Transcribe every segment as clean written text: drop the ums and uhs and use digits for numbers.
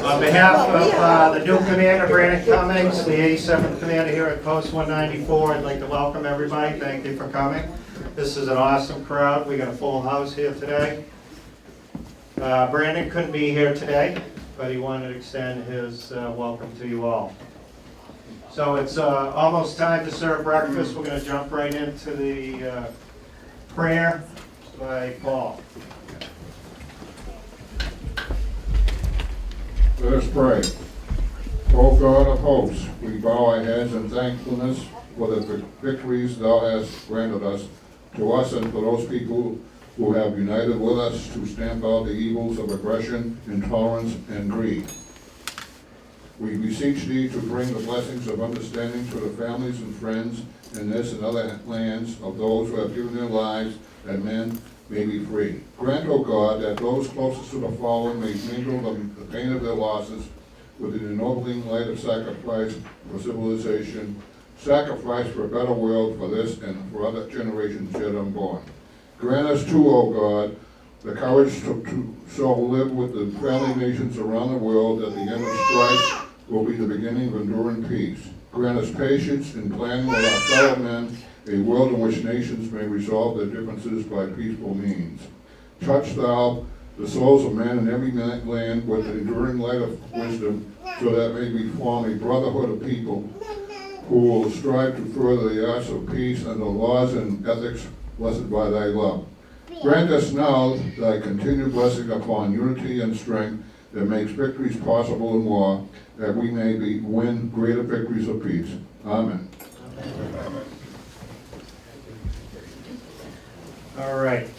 On behalf of the new commander, Brandon Cummings, the 87th commander here at Post 194, I'd like to welcome everybody. Thank you for coming. This is an awesome crowd. We got a full house here today. Brandon couldn't be here today, but he wanted to extend his welcome to you all. So it's almost time to serve breakfast. We're going to jump right into the prayer by Paul. Let us pray. O God of hosts, we bow our heads in thankfulness for the victories thou hast granted us, to us and for those people who have united with us to stamp out the evils of aggression, intolerance, and greed. We beseech thee to bring the blessings of understanding to the families and friends in this and other lands of those who have given their lives, that men may be free. Grant, O God, that those closest to the fallen may mingle the pain of their losses with the ennobling light of sacrifice for civilization, sacrifice for a better world for this and for other generations yet unborn. Grant us too, O God, the courage to so live with the friendly nations around the world that the end of strife will be the beginning of enduring peace. Grant us patience in planning with our fellow men a world in which nations may resolve their differences by peaceful means. Touch thou the souls of men in every land with the enduring light of wisdom, so that may we form a brotherhood of people who will strive to further the arts of peace and the laws and ethics blessed by thy love. Grant us now thy continued blessing upon unity and strength that makes victories possible in war, that we may win greater victories of peace. Amen. All right.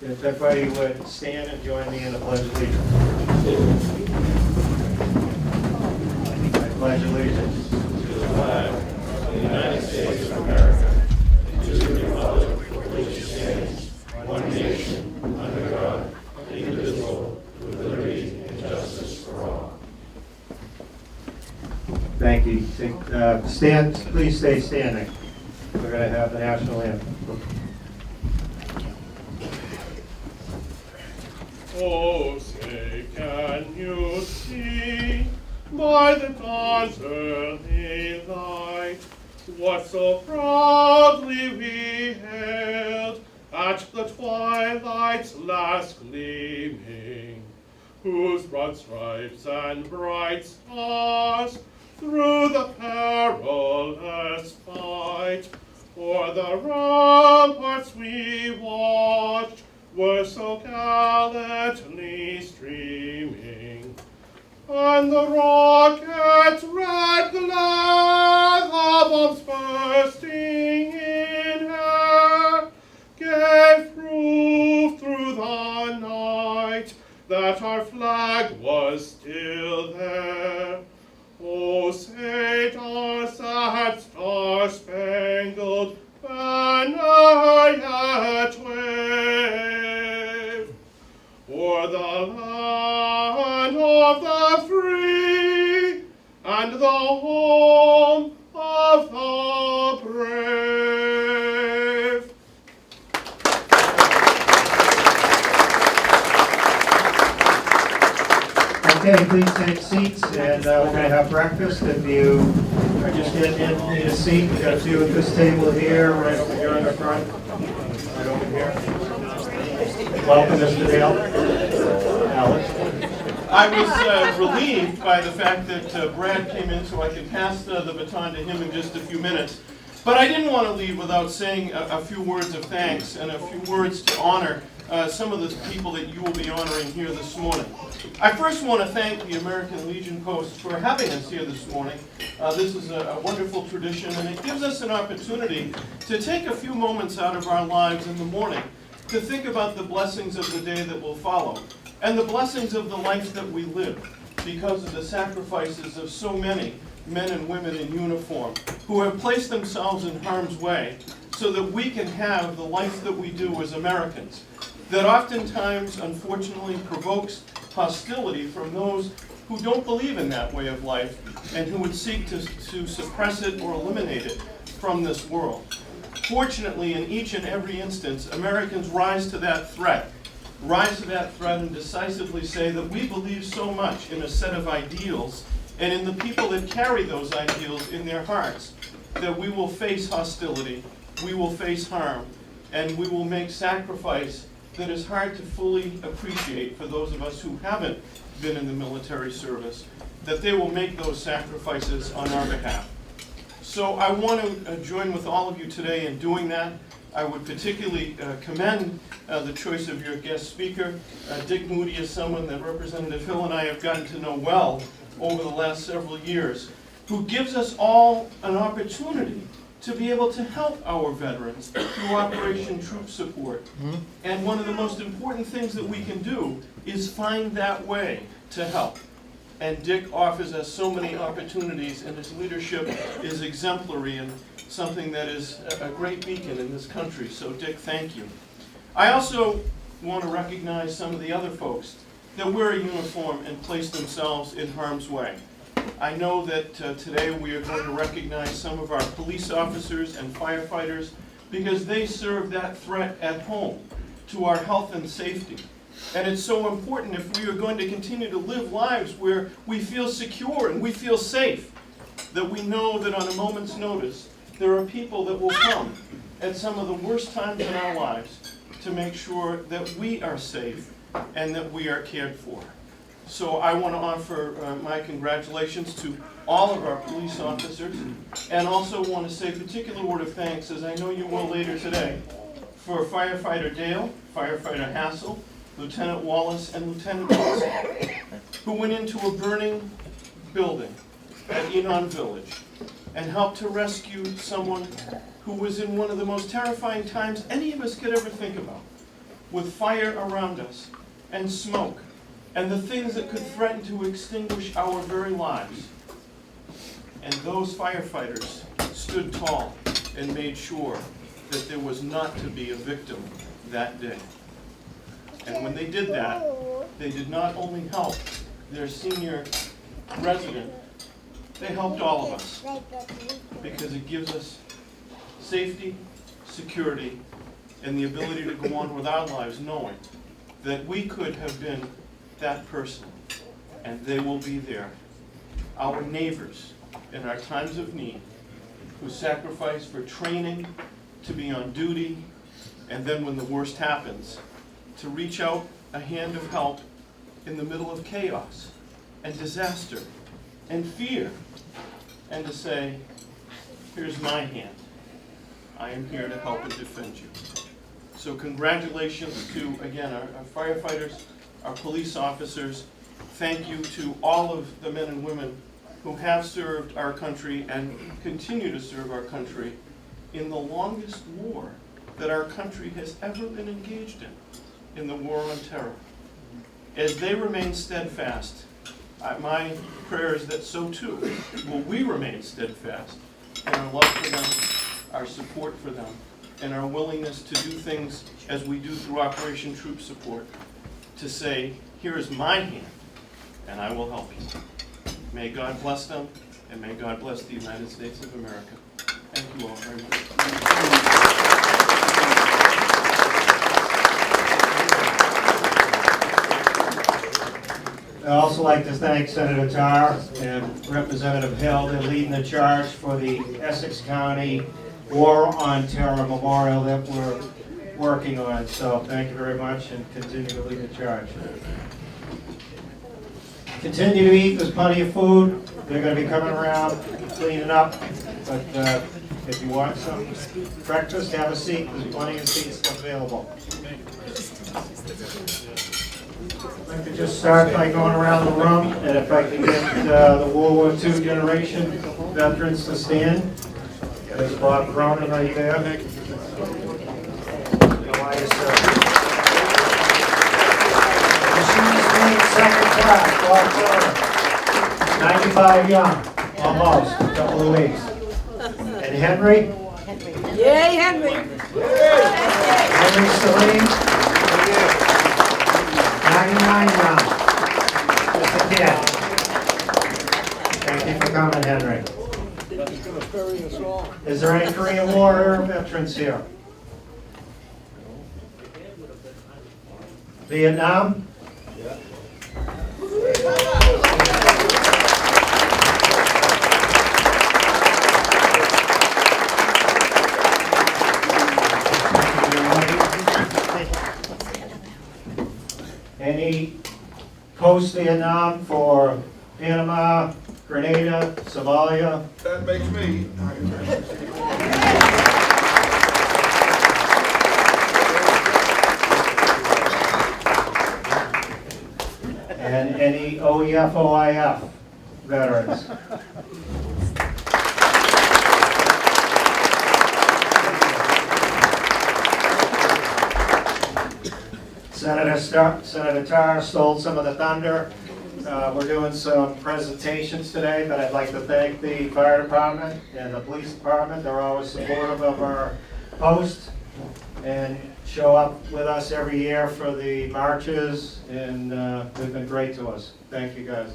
If everybody would stand and join me in the Pledge of Allegiance. I pledge allegiance to the flag of the United States of America, and to the republic for which it stands, one nation, under God, indivisible, with liberty and justice for all. Thank you. Stand, please stay standing. We're going to have the national anthem. Oh, say, can you see by the dawn's early light what so proudly we hailed at the twilight's last gleaming, whose broad stripes and bright stars through the perilous fight o'er the ramparts we watched were so gallantly streaming, and the rocket's red glare, the bombs bursting in air, gave proof through the night that our flag was still there. Oh, say does that star-spangled banner yet wave o'er the land of the free and the home of the brave? Okay, please take seats, and we're going to have breakfast. If you are just getting in, need a seat, we've got a few at this table here, right over here in the front, right over here. Welcome, Mr. Dale. Alex. I was relieved by the fact that Brad came in so I could pass the baton to him in just a few minutes. But I didn't want to leave without saying a few words of thanks and a few words to honor some of the people that you will be honoring here this morning. I first want to thank the American Legion Post for having us here this morning. This is a wonderful tradition, and it gives us an opportunity to take a few moments out of our lives in the morning to think about the blessings of the day that will follow, and the blessings of the life that we live, because of the sacrifices of so many men and women in uniform who have placed themselves in harm's way so that we can have the life that we do as Americans, that oftentimes, unfortunately, provokes hostility from those who don't believe in that way of life and who would seek to suppress it or eliminate it from this world. Fortunately, in each and every instance, Americans rise to that threat rise to that threat and decisively say that we believe so much in a set of ideals and in the people that carry those ideals in their hearts that we will face hostility, we will face harm, and we will make sacrifice that is hard to fully appreciate for those of us who haven't been in the military service, that they will make those sacrifices on our behalf. So I want to join with all of you today in doing that. I would particularly commend the choice of your guest speaker. Dick Moody is someone that Representative Hill and I have gotten to know well over the last several years, who gives us all an opportunity to be able to help our veterans through Operation Troop Support. And one of the most important things that we can do is find that way to help. And Dick offers us so many opportunities, and his leadership is exemplary and something that is a great beacon in this country. So Dick, thank you. I also want to recognize some of the other folks that wear a uniform and place themselves in harm's way. I know that today we are going to recognize some of our police officers and firefighters because they serve that threat at home to our health and safety. And it's so important if we are going to continue to live lives where we feel secure and we feel safe, that we know that on a moment's notice there are people that will come at some of the worst times in our lives to make sure that we are safe and that we are cared for. So I want to offer my congratulations to all of our police officers, and also want to say a particular word of thanks, as I know you will later today, for Firefighter Dale, Firefighter Hassel, Lieutenant Wallace, and Lieutenant Wilson, who went into a burning building at Enon Village and helped to rescue someone who was in one of the most terrifying times any of us could ever think about, with fire around us and smoke and the things that could threaten to extinguish our very lives. And those firefighters stood tall and made sure that there was not to be a victim that day. And when they did that, they did not only help their senior resident, they helped all of us, because it gives us safety, security, and the ability to go on with our lives knowing that we could have been that person, and they will be there. Our neighbors in our times of need, who sacrifice for training, to be on duty, and then when the worst happens, to reach out a hand of help in the middle of chaos and disaster and fear, and to say, here's my hand. I am here to help and defend you. So congratulations to, again, our firefighters, our police officers. Thank you to all of the men and women who have served our country and continue to serve our country in the longest war that our country has ever been engaged in the war on terror. As they remain steadfast, my prayer is that so too will we remain steadfast in our love for them, our support for them, and our willingness to do things as we do through Operation Troop Support, to say, here is my hand, and I will help you. May God bless them, and may God bless the United States of America. Thank you all very much. I'd also like to thank Senator Tarr and Representative Hill. They're leading the charge for the Essex County War on Terror Memorial that we're working on. So thank you very much, and continue to lead the charge. Continue to eat. There's plenty of food. They're going to be coming around, cleaning up. But if you want some breakfast, have a seat. There's plenty of seats available. I'd like to just start by going around the room, and if I can get the World War II generation veterans to stand. There's Bob Cronin right there. Elias, machinist man, second class, Bob Cronin. 95 young, almost, a couple of weeks. And Henry? Yay, Henry! Henry Saline? 99 young. Just a kid. Thank you for coming, Henry. Is there any Korean War era veterans here? Vietnam? Any post-Vietnam for Panama, Grenada, Somalia? That makes me. And any OEF, OIF veterans? Senator Tarr stole some of the thunder. We're doing some presentations today, but I'd like to thank the fire department and the police department. They're always supportive of our post and show up with us every year for the marches, and they've been great to us. Thank you, guys.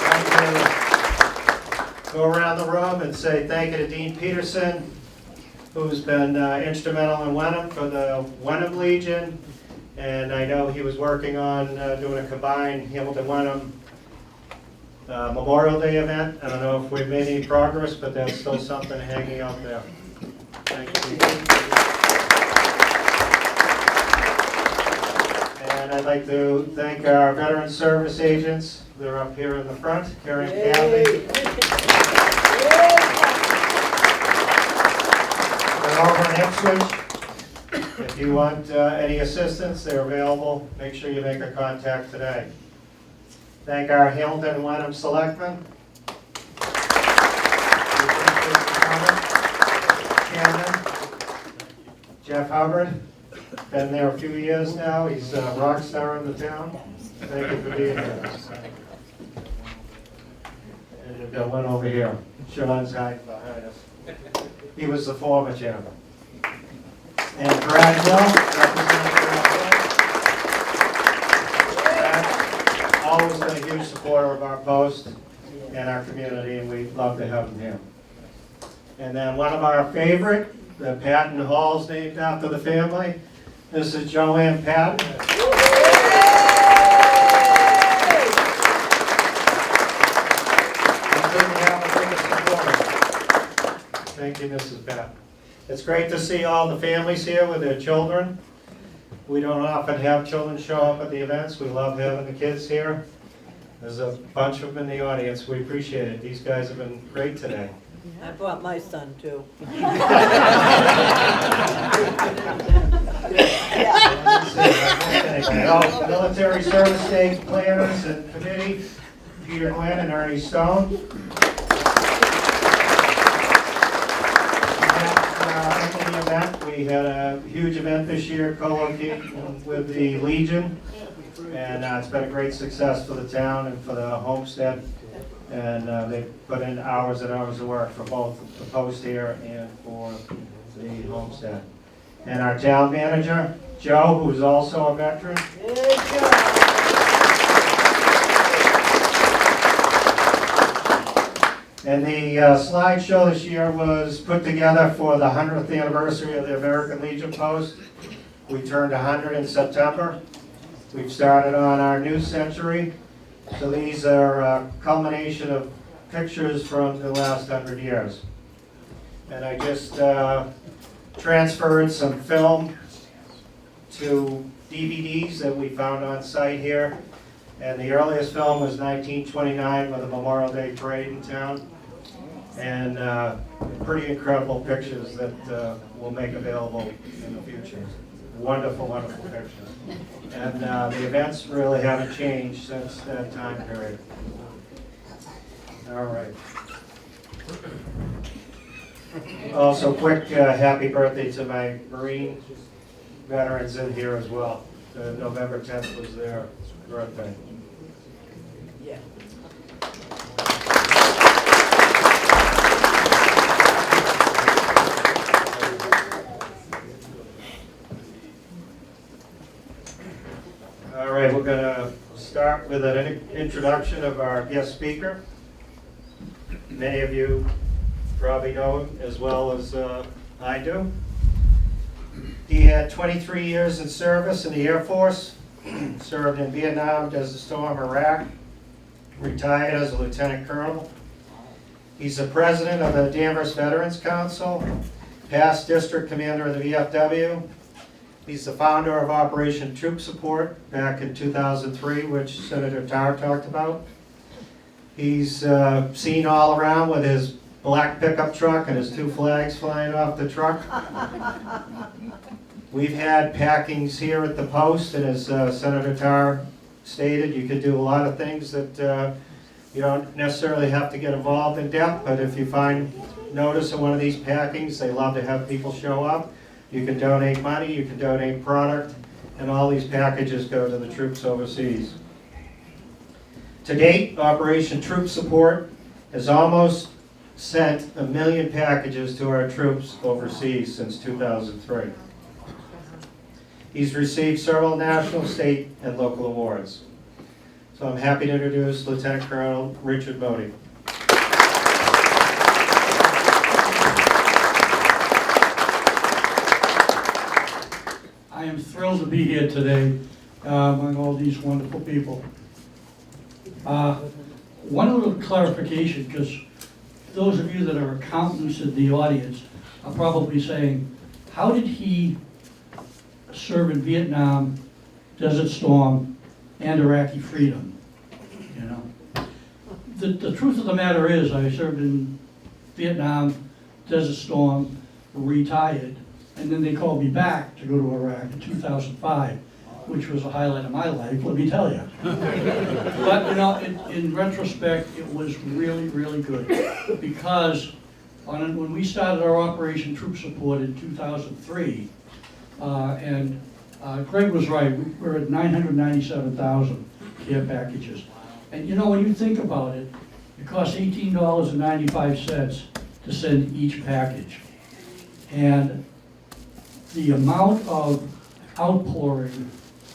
I'd like to go around the room and say thank you to Dean Peterson, who's been instrumental in Wenham for the Wenham Legion, and I know he was working on doing a combined Hamilton-Wenham Memorial Day event. I don't know if we've made any progress, but that's still something hanging out there. Thank you. And I'd like to thank our veteran service agents. They're up here in the front, Karen and Kathy. They're over in Ipswich. If you want any assistance, they're available. Make sure you make a contact today. Thank our Hamilton and Wenham selectmen. Chairman, Jeff Hubbard, been there a few years now. He's a rock star in the town. Thank you for being here. And we've got one over here. Sean's hiding behind us. He was the former chairman. And Brad Hill, Brad's always been a huge supporter of our post and our community, and we'd love to have him here. And then one of our favorite, the Patton Hall's named after the family. This is Joanne Patton. Thank you, Mrs. Patton. It's great to see all the families here with their children. We don't often have children show up at the events. We love having the kids here. There's a bunch of them in the audience. We appreciate it. These guys have been great today. I brought my son too. Military Service Day planners and committee, Peter Glenn and Ernie Stone. After the event, we had a huge event this year, co-locating with the Legion, and it's been a great success for the town and for the homestead. And they put in hours and hours of work for both the post here and for the homestead. And our town manager, Joe, who's also a veteran. And the slideshow this year was put together for the 100th anniversary of the American Legion Post. We turned 100 in September. We've started on our new century. So these are a culmination of pictures from the last 100 years. And I just transferred some film to DVDs that we found on site here. And the earliest film was 1929 with a Memorial Day parade in town. And pretty incredible pictures that we'll make available in the future. Wonderful, wonderful pictures. And the events really haven't changed since that time period. All right. Also, quick happy birthday to my Marine veterans in here as well. November 10th was their birthday. Yeah. All right, we're going to start with an introduction of our guest speaker. Many of you probably know him as well as I do. He had 23 years in service in the Air Force, served in Vietnam, Desert Storm, Iraq, retired as a lieutenant colonel. He's the president of the Danvers Veterans Council, past district commander of the VFW. He's the founder of Operation Troop Support back in 2003, which Senator Tarr talked about. He's seen all around with his black pickup truck and his 2 flags flying off the truck. We've had packings here at the post, and as Senator Tarr stated, you could do a lot of things that you don't necessarily have to get involved in depth, but if you find notice of one of these packings, they love to have people show up. You can donate money, you can donate product, and all these packages go to the troops overseas. To date, Operation Troop Support has almost sent 1 million packages to our troops overseas since 2003. He's received several national, state, and local awards. So I'm happy to introduce Lieutenant Colonel Richard Modi. I am thrilled to be here today among all these wonderful people. One little clarification, because those of you that are accountants in the audience are probably saying, how did he serve in Vietnam, Desert Storm, and Iraqi freedom? You know, the truth of the matter is, I served in Vietnam, Desert Storm, retired, and then they called me back to go to Iraq in 2005, which was a highlight of my life, let me tell you. But you know, in retrospect, it was really, really good, because when we started our Operation Troop Support in 2003, and Greg was right, we're at 997,000 care packages. And you know, when you think about it, it costs $18.95 to send each package. And the amount of outpouring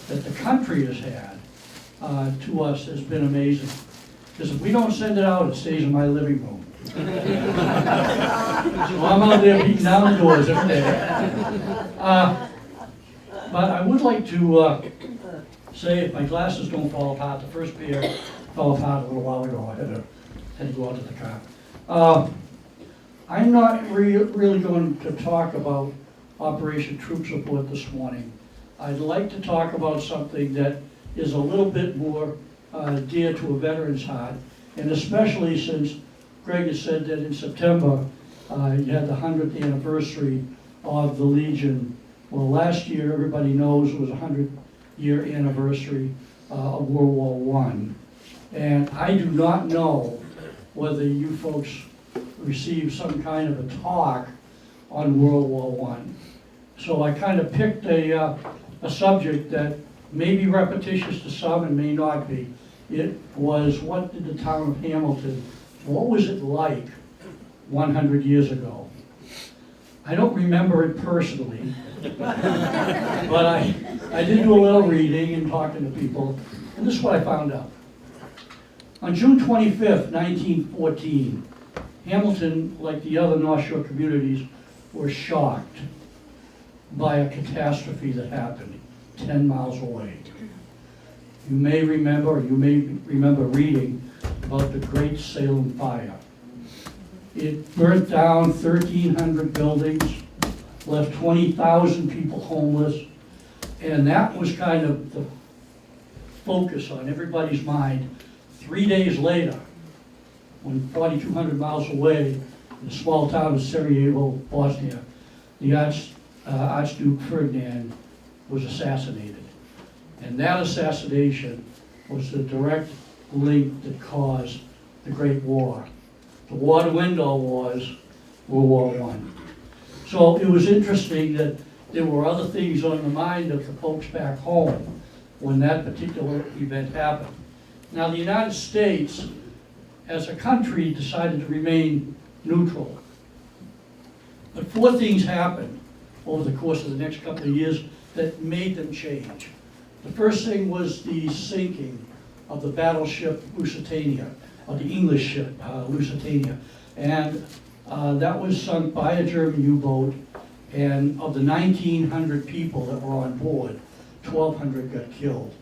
that the country has had to us has been amazing. Because if we don't send it out, it stays in my living room. So I'm out there beating down the doors every day. But I would like to say, if my glasses don't fall apart, the first pair fell apart a little while ago. I had to go out to the car. I'm not really going to talk about Operation Troop Support this morning. I'd like to talk about something that is a little bit more dear to a veteran's heart, and especially since Greg has said that in September you had the 100th anniversary of the Legion. Well, last year, everybody knows, it was a 100-year anniversary of World War I. And I do not know whether you folks received some kind of a talk on World War I. So I kind of picked a subject that may be repetitious to some and may not be. It was, what did the town of Hamilton, what was it like 100 years ago? I don't remember it personally, but I did do a little reading and talking to people, and this is what I found out. On June 25th, 1914, Hamilton, like the other North Shore communities, were shocked by a catastrophe that happened 10 miles away. You may remember, or you may remember reading about the Great Salem Fire. It burnt down 1,300 buildings, left 20,000 people homeless, and that was kind of the focus on everybody's mind. 3 days later, when 4,200 miles away, in the small town of Sarajevo, Bosnia, the Archduke Ferdinand was assassinated. And that assassination was the direct link that caused the Great War. The war to end all wars, World War I. So it was interesting that there were other things on the mind of the folks back home when that particular event happened. Now, the United States, as a country, decided to remain neutral. But 4 things happened over the course of the next couple of years that made them change. The first thing was the sinking of the battleship Lusitania, or the English ship Lusitania. And that was sunk by a German U-boat, And of the 1,900 people that were on board, 1,200 got killed,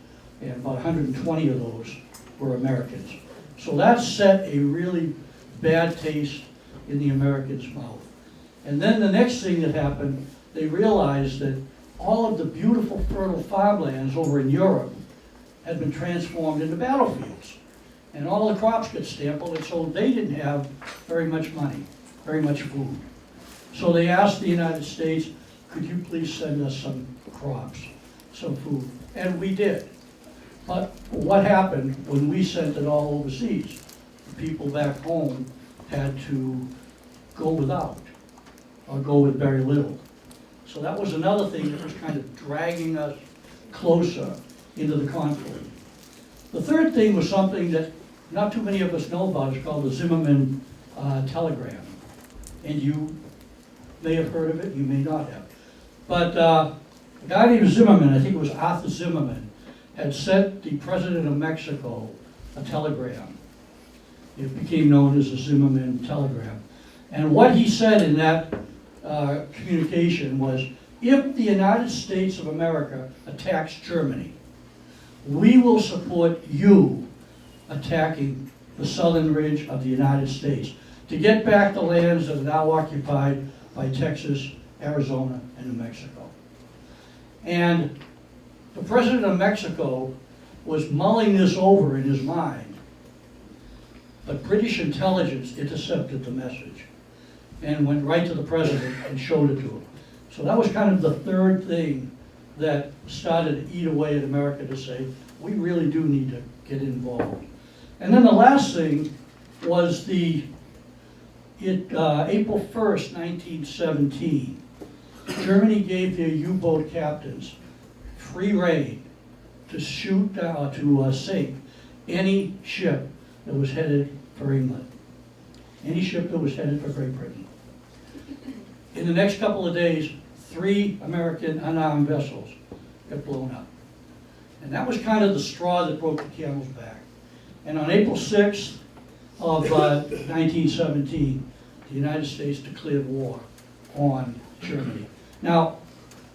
and about 120 of those were Americans. So that set a really bad taste in the Americans' mouth. And then the next thing that happened, they realized that all of the beautiful fertile farmlands over in Europe had been transformed into battlefields. And all the crops got stampled, and so they didn't have very much money, very much food. So they asked the United States, could you please send us some crops, some food? And we did. But what happened when we sent it all overseas? The people back home had to go without, or go with very little. So that was another thing that was kind of dragging us closer into the conflict. The third thing was something that not too many of us know about. It's called the Zimmerman telegram. And you may have heard of it, you may not have. But a guy named Zimmerman, I think it was Arthur Zimmerman, had sent the president of Mexico a telegram. It became known as the Zimmerman telegram. And what he said in that communication was, if the United States of America attacks Germany, we will support you attacking the southern ridge of the United States to get back the lands that are now occupied by Texas, Arizona, and New Mexico. And the president of Mexico was mulling this over in his mind, but British intelligence intercepted the message and went right to the president and showed it to him. So that was kind of the third thing that started to eat away at America to say, we really do need to get involved. And then the last thing was April 1st, 1917, Germany gave their U-boat captains free rein to shoot down, to sink any ship that was headed for England, any ship that was headed for Great Britain. In the next couple of days, 3 American unarmed vessels got blown up. And that was kind of the straw that broke the camel's back. And on April 6th of 1917, the United States declared war on Germany. Now,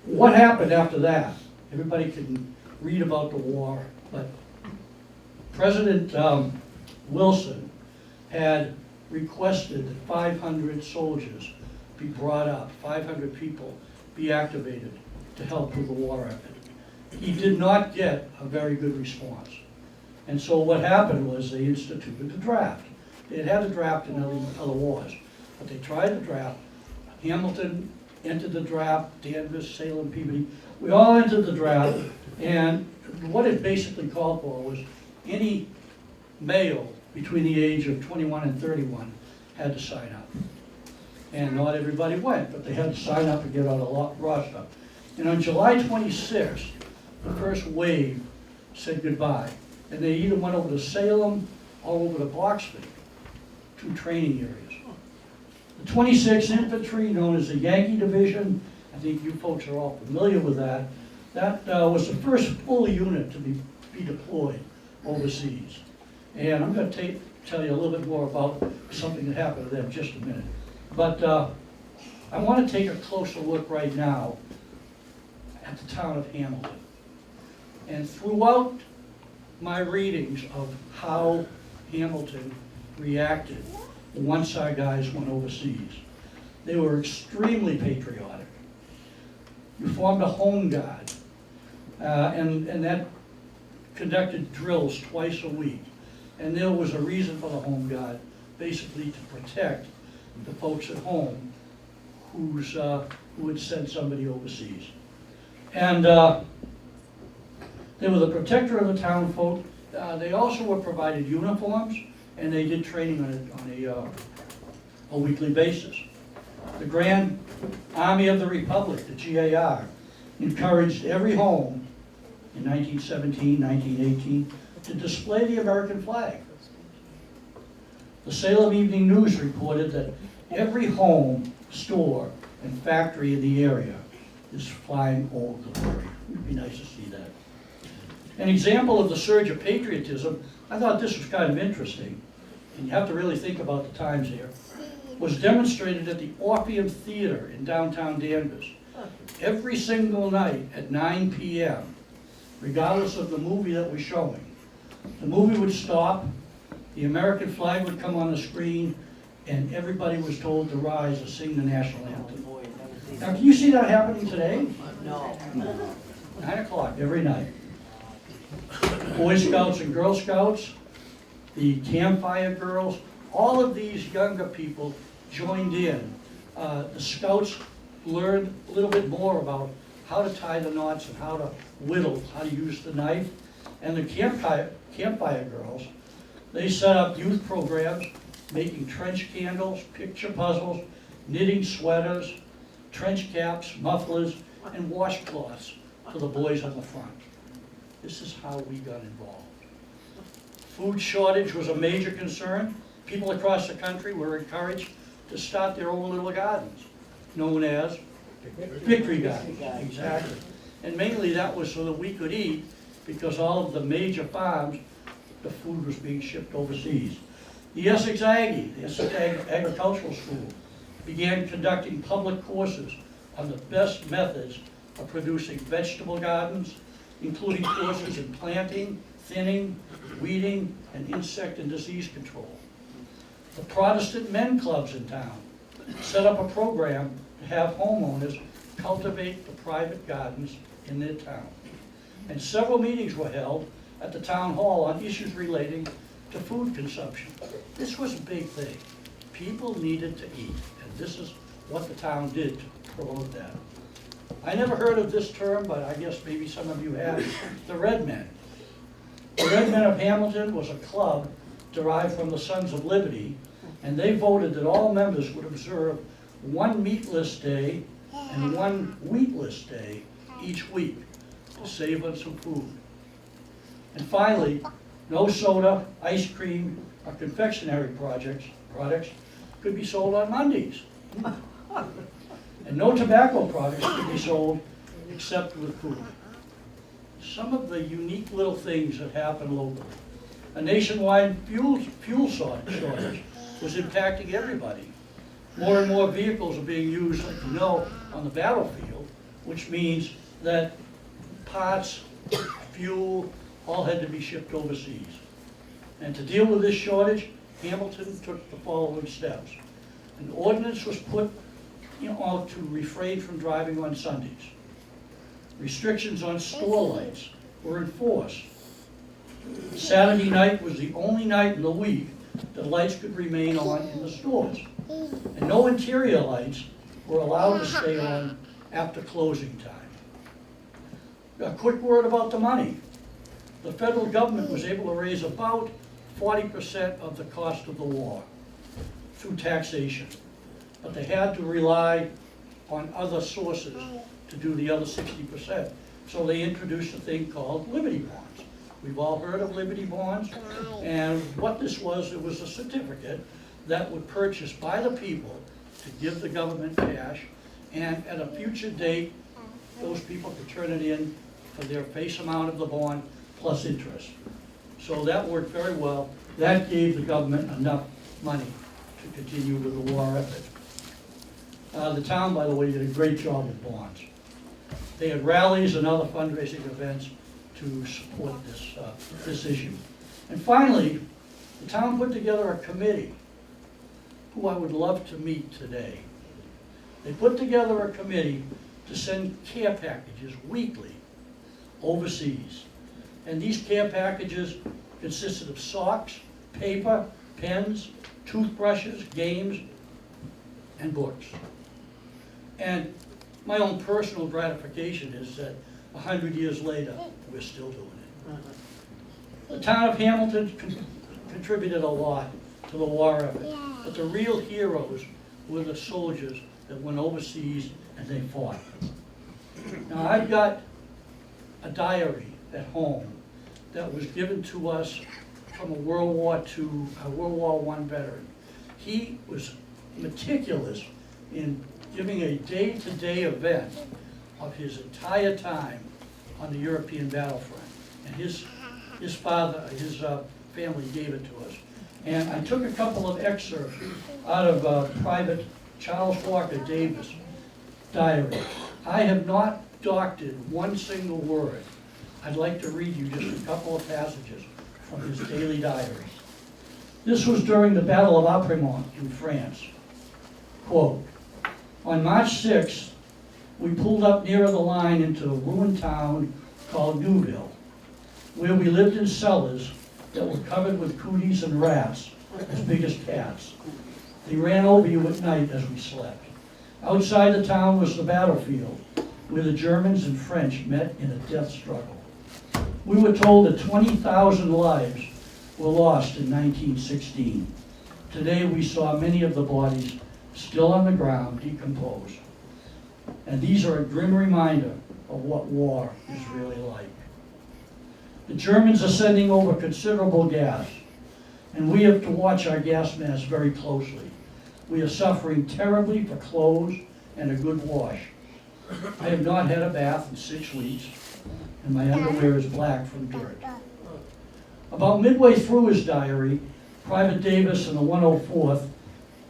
what happened after that? Everybody can read about the war, but President Wilson had requested that 500 soldiers be brought up, 500 people be activated to help with the war effort. He did not get a very good response. And so what happened was they instituted the draft. They had a draft in other wars, but they tried the draft. Hamilton entered the draft, Danvers, Salem, Peabody. We all entered the draft, and what it basically called for was any male between the age of 21 and 31 had to sign up. And not everybody went, but they had to sign up and get on a roster. And on July 26th, the first wave said goodbye. And they either went over to Salem or over to Bloxley, 2 training areas. The 26th Infantry, known as the Yankee Division, I think you folks are all familiar with that, that was the first full unit to be deployed overseas. And I'm going to tell you a little bit more about something that happened to them in just a minute. But I want to take a closer look right now at the town of Hamilton. And throughout my readings of how Hamilton reacted once our guys went overseas, they were extremely patriotic. You formed a home guard, and that conducted drills twice a week. And there was a reason for the home guard, basically to protect the folks at home who had sent somebody overseas. And they were the protector of the town folk. They also were provided uniforms, and they did training on a weekly basis. The Grand Army of the Republic, the GAR, encouraged every home in 1917, 1918 to display the American flag. The Salem Evening News reported that every home, store, and factory in the area is flying Old Glory. It would be nice to see that. An example of the surge of patriotism, I thought this was kind of interesting, and you have to really think about the times here. was demonstrated at the Orpheum Theater in downtown Danvers. Every single night at 9 p.m., regardless of the movie that was showing. The movie would stop, the American flag would come on the screen, and everybody was told to rise and sing the national anthem. Now, can you see that happening today? No. 9 o'clock every night. Boy Scouts and Girl Scouts, the Campfire Girls, all of these younger people joined in. The Scouts learned a little bit more about how to tie the knots and how to whittle, how to use the knife. And the Campfire Girls, they set up youth programs, making trench candles, picture puzzles, knitting sweaters, trench caps, mufflers, and washcloths for the boys on the front. This is how we got involved. Food shortage was a major concern. People across the country were encouraged to start their own little gardens, known as victory gardens. Exactly. And mainly that was so that we could eat, because all of the major farms, the food was being shipped overseas. The Essex Agricultural School, began conducting public courses on the best methods of producing vegetable gardens, including courses in planting, thinning, weeding, and insect and disease control. The Protestant men clubs in town set up a program to have homeowners cultivate the private gardens in their town. And several meetings were held at the town hall on issues relating to food consumption. This was a big thing. People needed to eat, and this is what the town did to promote that. I never heard of this term, but I guess maybe some of you have, the Red Men. The Red Men of Hamilton was a club derived from the Sons of Liberty, and they voted that all members would observe one meatless day and one wheatless day each week to save on some food. And finally, no soda, ice cream, or confectionery products could be sold on Mondays. And no tobacco products could be sold except with food. Some of the unique little things that happen locally. A nationwide fuel shortage was impacting everybody. More and more vehicles are being used, like you know, on the battlefield, which means that parts, fuel, all had to be shipped overseas. And to deal with this shortage, Hamilton took the following steps. An ordinance was put out to refrain from driving on Sundays. Restrictions on store lights were enforced. Saturday night was the only night in the week that lights could remain on in the stores. And no interior lights were allowed to stay on after closing time. A quick word about the money. The federal government was able to raise about 40% of the cost of the war through taxation. But they had to rely on other sources to do the other 60%. So they introduced a thing called Liberty Bonds. We've all heard of Liberty Bonds, and what this was, it was a certificate that would purchase by the people to give the government cash, and at a future date, those people could turn it in for their face amount of the bond plus interest. So that worked very well. That gave the government enough money to continue with the war effort. The town, by the way, did a great job with bonds. They had rallies and other fundraising events to support this issue. And finally, the town put together a committee who I would love to meet today. They put together a committee to send care packages weekly overseas. And these care packages consisted of socks, paper, pens, toothbrushes, games, and books. And my own personal gratification is that 100 years later, we're still doing it. The town of Hamilton contributed a lot to the war effort, but the real heroes were the soldiers that went overseas and they fought. Now, I've got a diary at home that was given to us from a World War I veteran. He was meticulous in giving a day-to-day event of his entire time on the European battlefront. And his family gave it to us. And I took a couple of excerpts out of Private Charles Walker Davis diary. I have not doctored one single word. I'd like to read you just a couple of passages from his daily diary. This was during the Battle of Apremont in France. Quote, on March 6th, we pulled up nearer the line into a ruined town called Neuville, where we lived in cellars that were covered with cooties and rats as big as cats. They ran over you at night as we slept. Outside the town was the battlefield, where the Germans and French met in a death struggle. We were told that 20,000 lives were lost in 1916. Today we saw many of the bodies still on the ground, decomposed. And these are a grim reminder of what war is really like. The Germans are sending over considerable gas, and we have to watch our gas masks very closely. We are suffering terribly for clothes and a good wash. I have not had a bath in 6 weeks, and my underwear is black from dirt. About midway through his diary, Private Davis and the 104th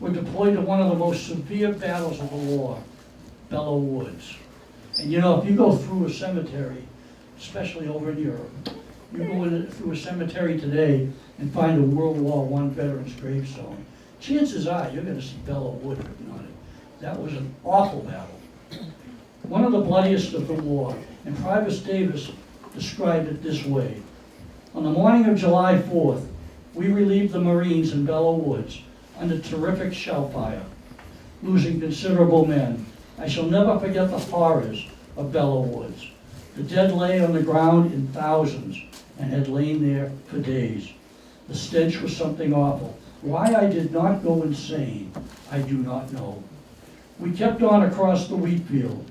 were deployed to one of the most severe battles of the war, Belleau Woods. And you know, if you go through a cemetery, especially over in Europe, you go through a cemetery today and find a World War I veteran's gravestone, chances are you're going to see Belleau Wood written on it. That was an awful battle. One of the bloodiest of the war, and Private Davis described it this way. On the morning of July 4th, we relieved the Marines in Belleau Woods under terrific shell fire, losing considerable men. I shall never forget the horrors of Belleau Woods. The dead lay on the ground in thousands and had lain there for days. The stench was something awful. Why I did not go insane, I do not know. We kept on across the wheat field.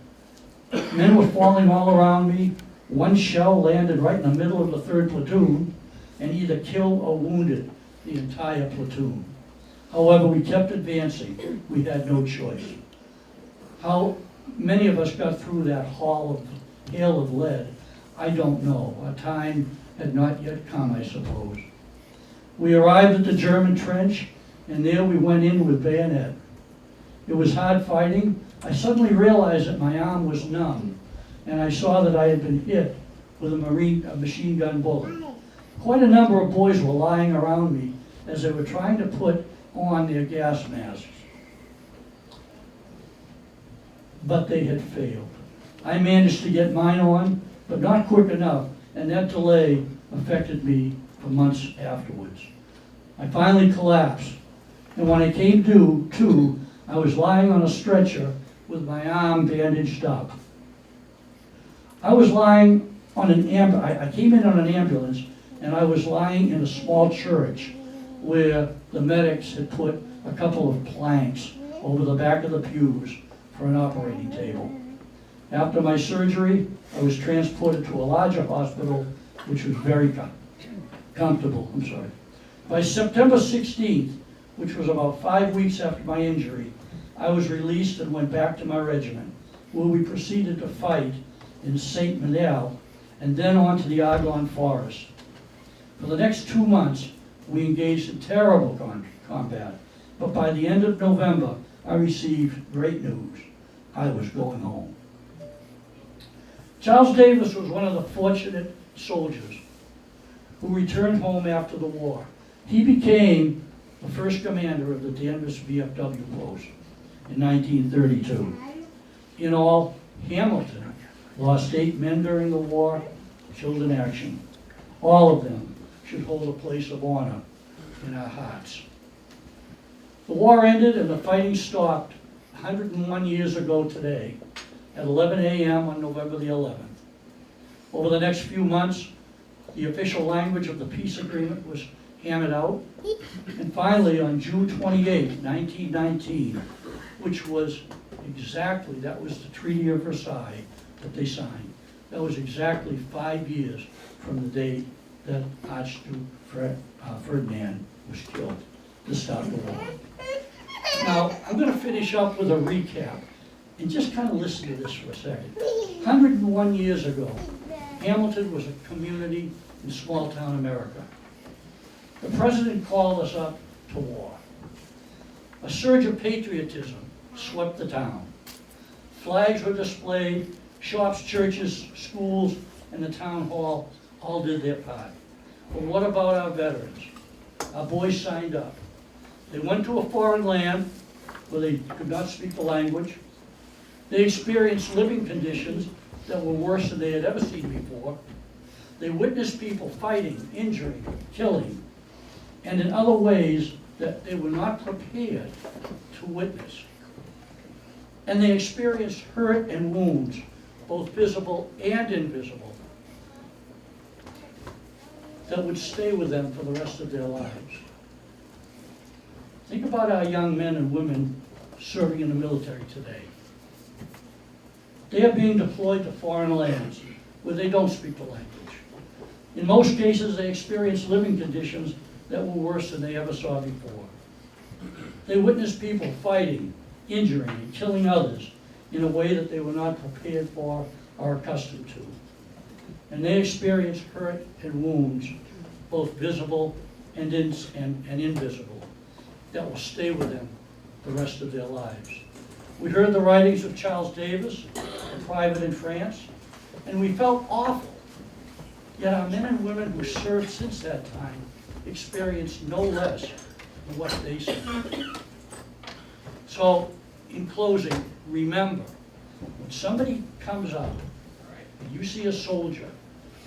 Men were falling all around me. One shell landed right in the middle of the 3rd platoon and either killed or wounded the entire platoon. However, we kept advancing. We had no choice. How many of us got through that hail of lead, I don't know. Our time had not yet come, I suppose. We arrived at the German trench, and there we went in with bayonet. It was hard fighting. I suddenly realized that my arm was numb, and I saw that I had been hit with a machine gun bullet. Quite a number of boys were lying around me as they were trying to put on their gas masks. But they had failed. I managed to get mine on, but not quick enough, and that delay affected me for months afterwards. I finally collapsed, and when I came to, I was lying on a stretcher with my arm bandaged up. I was lying on I came in on an ambulance, and I was lying in a small church where the medics had put a couple of planks over the back of the pews for an operating table. After my surgery, I was transported to a larger hospital, which was very comfortable. By September 16th, which was about 5 weeks after my injury, I was released and went back to my regiment, where we proceeded to fight in St. Manel and then on to the Argonne Forest. For the next 2 months, we engaged in terrible combat, but by the end of November, I received great news. I was going home. Charles Davis was one of the fortunate soldiers who returned home after the war. He became the first commander of the Danvers VFW post in 1932. In all, Hamilton lost 8 men during the war, killed in action. All of them should hold a place of honor in our hearts. The war ended and the fighting stopped 101 years ago today at 11 a.m. on November the 11th. Over the next few months, the official language of the peace agreement was hammered out. And finally, on June 28, 1919, which was that was the Treaty of Versailles that they signed. That was exactly 5 years from the day that Archduke Ferdinand was killed to start the war. Now, I'm going to finish up with a recap and just kind of listen to this for a second. 101 years ago, Hamilton was a community in small town America. The president called us up to war. A surge of patriotism swept the town. Flags were displayed, shops, churches, schools, and the town hall all did their part. But what about our veterans? Our boys signed up. They went to a foreign land where they could not speak the language. They experienced living conditions that were worse than they had ever seen before. They witnessed people fighting, injuring, killing, and in other ways that they were not prepared to witness. And they experienced hurt and wounds, both visible and invisible, that would stay with them for the rest of their lives. Think about our young men and women serving in the military today. They are being deployed to foreign lands where they don't speak the language. In most cases, they experience living conditions that were worse than they ever saw before. They witnessed people fighting, injuring, and killing others in a way that they were not prepared for or accustomed to. And they experienced hurt and wounds, both visible and invisible, that will stay with them the rest of their lives. We heard the writings of Charles Davis, a private in France, and we felt awful. Yet our men and women who served since that time experienced no less than what they suffered. So, in closing, remember, when somebody comes up and you see a soldier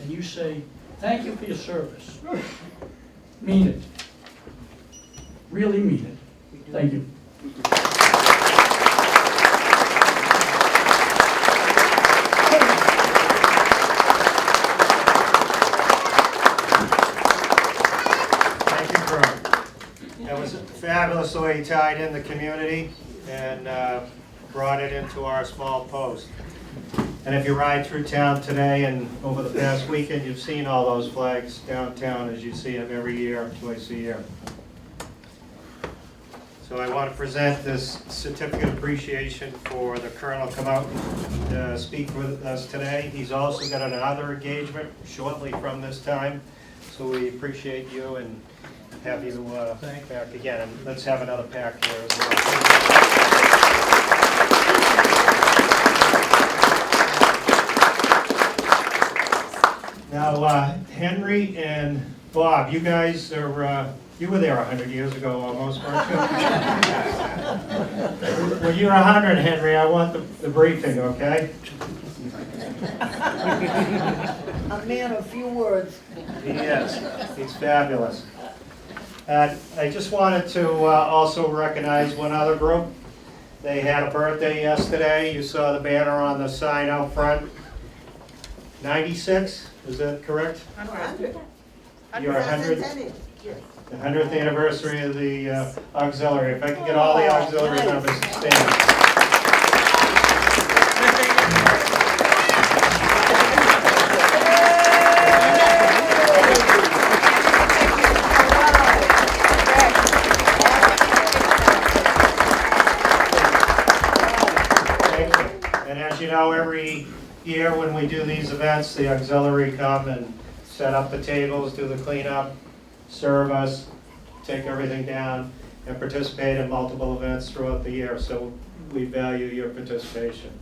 and you say, "Thank you for your service," mean it. Really mean it. Thank you. Thank you, Kurt. That was fabulous the way he tied in the community and brought it into our small post. And if you ride through town today and over the past weekend, you've seen all those flags downtown as you see them every year, twice a year. So I want to present this certificate of appreciation for the Colonel come out and speak with us today. He's also got another engagement shortly from this time, so we appreciate you and have you back again. And let's have another pack here as well. Now, Henry and Bob, you guys are, you were there 100 years ago almost, weren't you? When you're 100, Henry, I want the briefing, okay? A man of few words. He is. He's fabulous. I just wanted to also recognize one other group. They had a birthday yesterday. You saw the banner on the sign out front. 96, is that correct? 100. You're 100. The 100th anniversary of the auxiliary. If I can get all the auxiliary members to stand. Thank you. And as you know, every year when we do these events, the auxiliary come and set up the tables, do the cleanup, serve us, take everything down, and participate in multiple events throughout the year. So we value your participation.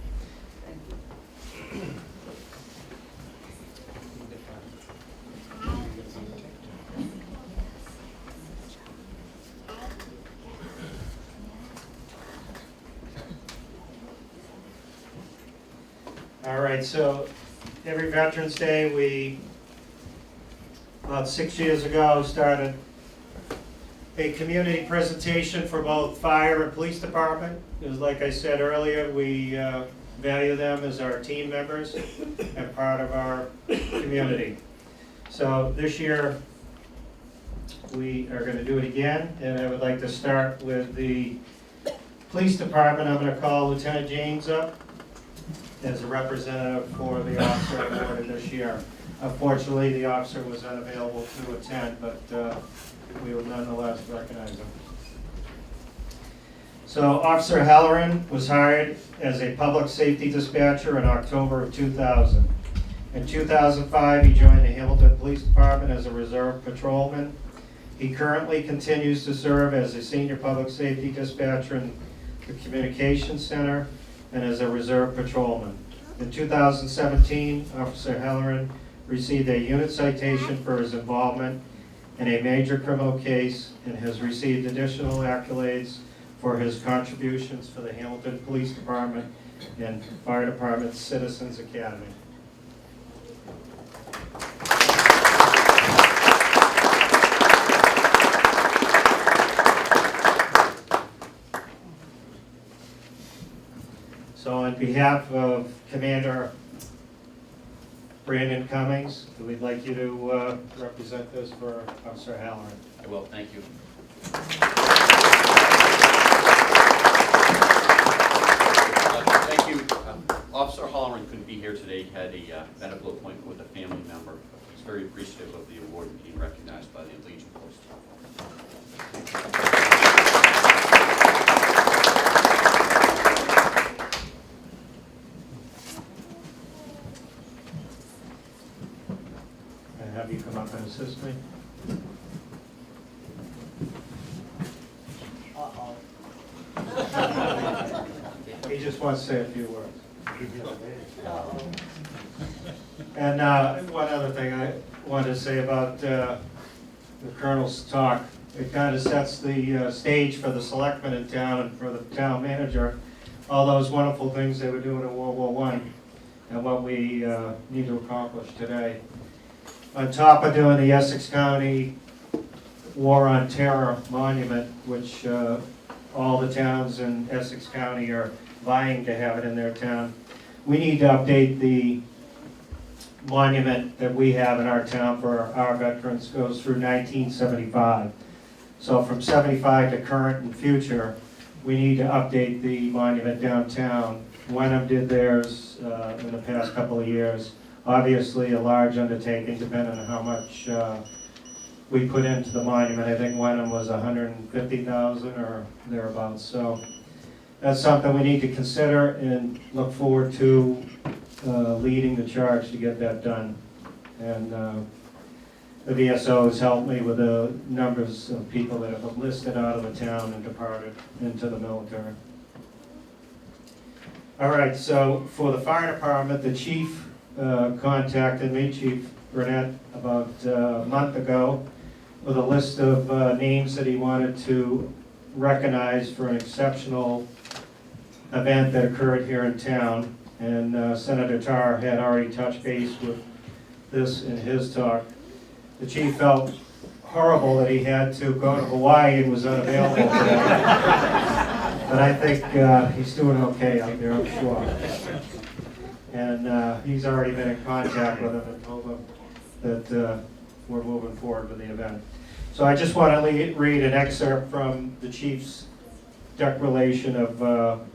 All right, so every Veterans Day, we, about 6 years ago, started a community presentation for both fire and police department. Because like I said earlier, we value them as our team members and part of our community. So this year, we are going to do it again, and I would like to start with the police department. I'm going to call Lieutenant James up as a representative for the officer awarded this year. Unfortunately, the officer was unavailable to attend, but we will nonetheless recognize him. So Officer Halloran was hired as a public safety dispatcher in October of 2000. In 2005, he joined the Hamilton Police Department as a reserve patrolman. He currently continues to serve as a senior public safety dispatcher in the communications center and as a reserve patrolman. In 2017, Officer Halloran received a unit citation for his involvement in a major criminal case and has received additional accolades for his contributions for the Hamilton Police Department and Fire Department Citizens Academy. So on behalf of Commander Brandon Cummings, we'd like you to represent this for Officer Halloran. I will, thank you. Thank you. Officer Halloran couldn't be here today. He had a medical appointment with a family member. He's very appreciative of the award and being recognized by the Legion Post. And have you come up and assist me? Uh-oh. He just wants to say a few words. Uh-oh. And one other thing I wanted to say about the Colonel's talk, it kind of sets the stage for the selectmen in town and for the town manager, all those wonderful things they were doing in World War I and what we need to accomplish today. On top of doing the Essex County War on Terror Monument, which all the towns in Essex County are vying to have it in their town, we need to update the monument that we have in our town for our veterans. Goes through 1975. So from 75 to current and future, we need to update the monument downtown. Wenham did theirs in the past couple of years. Obviously a large undertaking depending on how much we put into the monument. I think Wenham was 150,000 or thereabouts. So that's something we need to consider and look forward to leading the charge to get that done. And the VSO has helped me with the numbers of people that have enlisted out of the town and departed into the military. All right, so for the fire department, the chief contacted me, Chief Burnett, about a month ago with a list of names that he wanted to recognize for an exceptional event that occurred here in town. And Senator Tarr had already touched base with this in his talk. The chief felt horrible that he had to go to Hawaii and was unavailable today. But I think he's doing okay out there, I'm sure. And he's already been in contact with him and told him that we're moving forward with the event. So I just want to read an excerpt from the chief's declaration of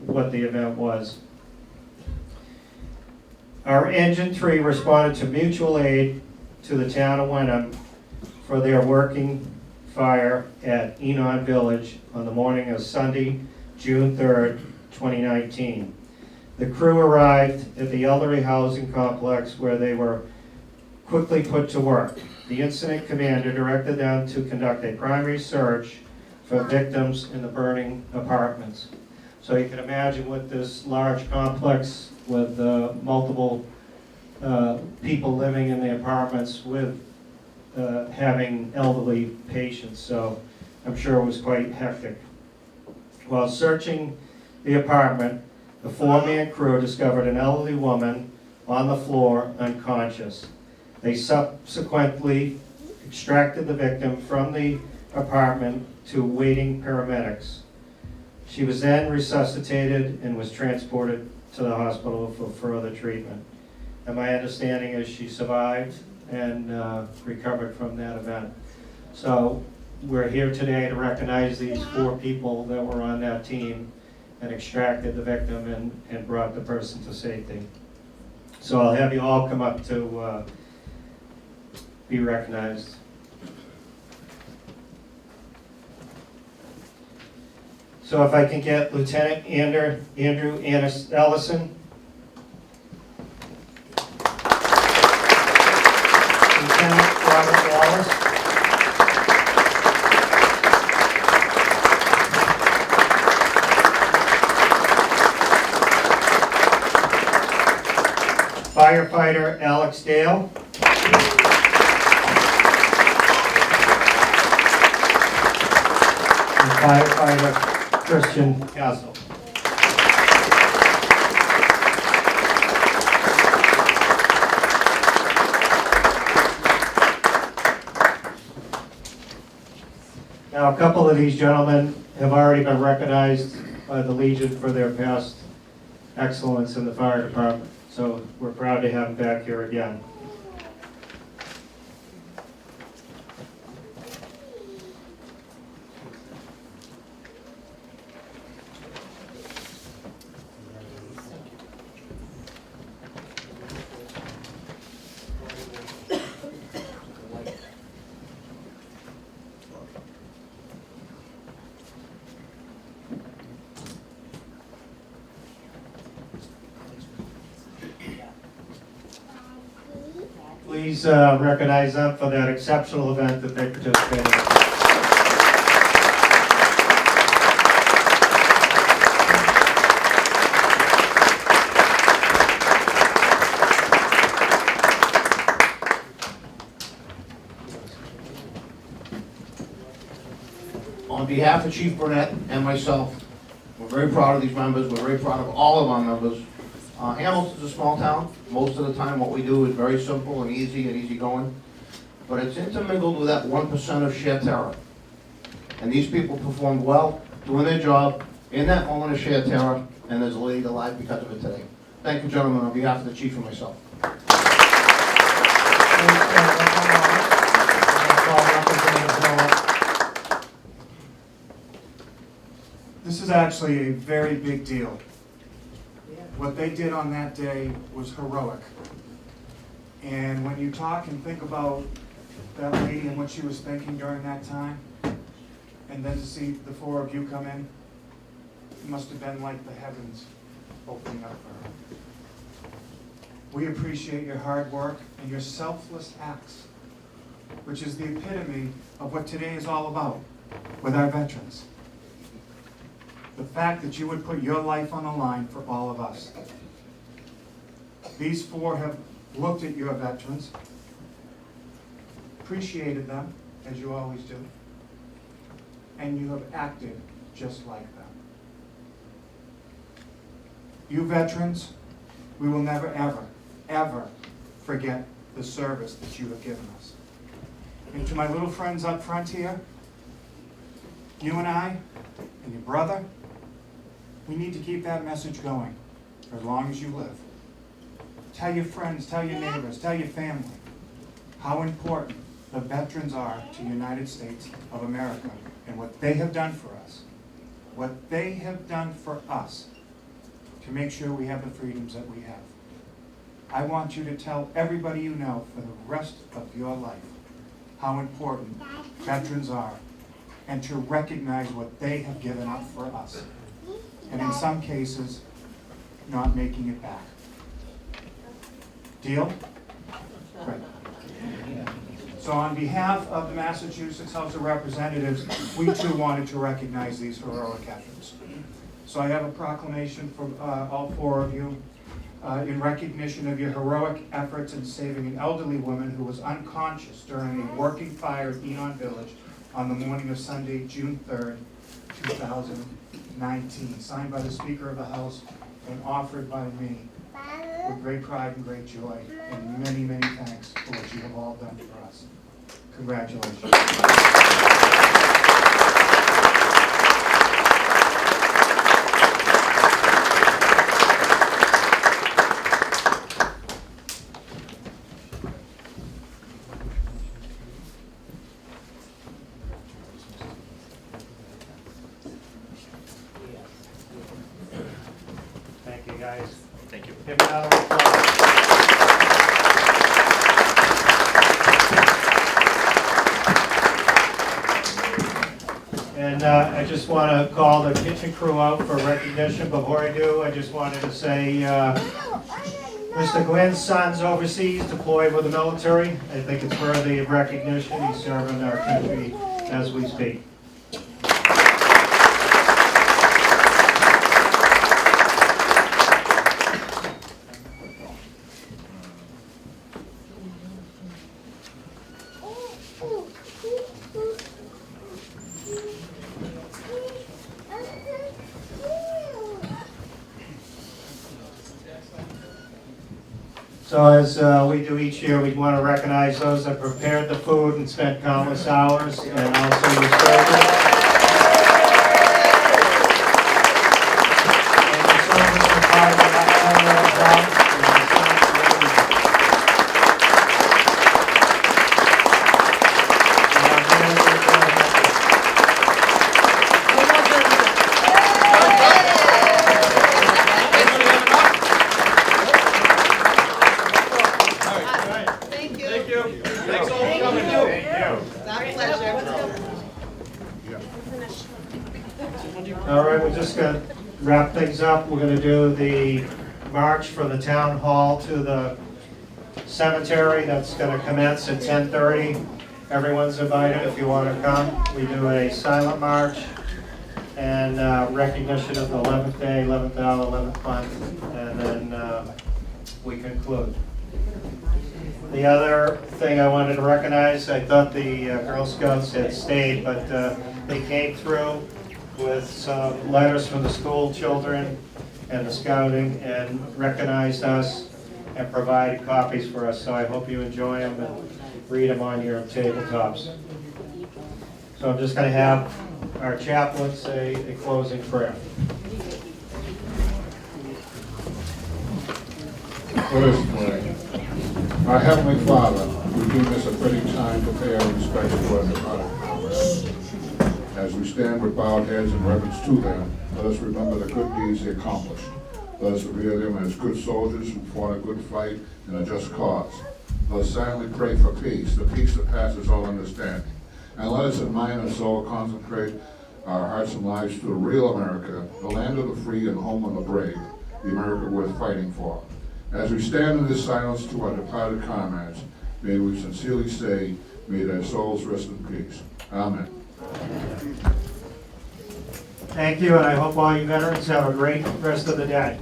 what the event was. Our Engine 3 responded to mutual aid to the town of Wenham for their working fire at Enon Village on the morning of Sunday, June 3rd, 2019. The crew arrived at the elderly housing complex where they were quickly put to work. The incident commander directed them to conduct a primary search for victims in the burning apartments. So you can imagine with this large complex with multiple people living in the apartments with having elderly patients. So I'm sure it was quite hectic. While searching the apartment, the four-man crew discovered an elderly woman on the floor unconscious. They subsequently extracted the victim from the apartment to waiting paramedics. She was then resuscitated and was transported to the hospital for further treatment. And my understanding is she survived and recovered from that event. So we're here today to recognize these four people that were on that team and extracted the victim and brought the person to safety. So I'll have you all come up to be recognized. So if I can get Lieutenant Andrew Ellison. Lieutenant Robert Wallace. firefighter Alex Dale. And firefighter Christian Castle. Now, a couple of these gentlemen have already been recognized by the Legion for their past excellence in the fire department, so we're proud to have them back here again. Please recognize them for that exceptional event that they participated in. On behalf of Chief Burnett and myself, we're very proud of these members, we're very proud of all of our members. Hamilton's a small town. Most of the time what we do is very simple and easygoing, but it's intermingled with that 1% of sheer terror. And these people performed well, doing their job in that moment of sheer terror, and there's a lady alive because of it today. Thank you, gentlemen, on behalf of the chief and myself. This is actually a very big deal. What they did on that day was heroic. And when you talk and think about that lady and what she was thinking during that time, and then to see the four of you come in, it must have been like the heavens opening up for her. We appreciate your hard work and your selfless acts, which is the epitome of what today is all about with our veterans. The fact that you would put your life on the line for all of us. These four have looked at your veterans, appreciated them, as you always do, and you have acted just like them. You veterans, we will never, ever forget the service that you have given us. And to my little friends up front here, you and I, and your brother, we need to keep that message going for as long as you live. Tell your friends, tell your neighbors, tell your family how important the veterans are to the United States of America and what they have done for us. What they have done for us to make sure we have the freedoms that we have. I want you to tell everybody you know for the rest of your life how important veterans are and to recognize what they have given up for us. And in some cases, not making it back. Deal? Great. So on behalf of the Massachusetts House of Representatives, we too wanted to recognize these heroic efforts. So I have a proclamation for all four of you in recognition of your heroic efforts in saving an elderly woman who was unconscious during a working fire at Enon Village on the morning of Sunday, June 3rd, 2019, signed by the Speaker of the House and offered by me with great pride and great joy, and many, many thanks for what you have all done for us. Congratulations. Thank you, guys. Thank you. Give another applause. And I just want to call the kitchen crew out for recognition. Before I do, I just wanted to say Mr. Glenn's son's overseas, deployed with the military. I think it's worthy of recognition. He's serving our country as we speak. So as we do each year, we want to recognize those that prepared the food and spent countless hours, and also your servers. And your servers are part of that turnaround job. Thank you. Thank you. Thanks all for coming. All right, we're just gonna wrap things up. We're gonna do the march from the town hall to the cemetery. That's gonna commence at 10:30. Everyone's invited if you wanna come. We do a silent march and recognition of the 11th day, 11th hour, 11th month, and then we conclude. The other thing I wanted to recognize, I thought the Girl Scouts had stayed, but they came through with some letters from the school children and the scouting and recognized us and provided copies for us. So I hope you enjoy them and read them on your tabletops. So I'm just going to have our chaplain say a closing prayer. Let us pray. Our Heavenly Father, we deem this a fitting time to pay our respects to our departed comrades. As we stand with bowed heads in reverence to them, let us remember the good deeds they accomplished. Let us revere them as good soldiers who fought a good fight in a just cause. Let us silently pray for peace, the peace that passes all understanding. And let us in mind and soul concentrate our hearts and lives to the real America, the land of the free and home of the brave, the America worth fighting for. As we stand in this silence to our departed comrades, may we sincerely say, may their souls rest in peace. Amen. Thank you, and I hope all you veterans have a great rest of the day.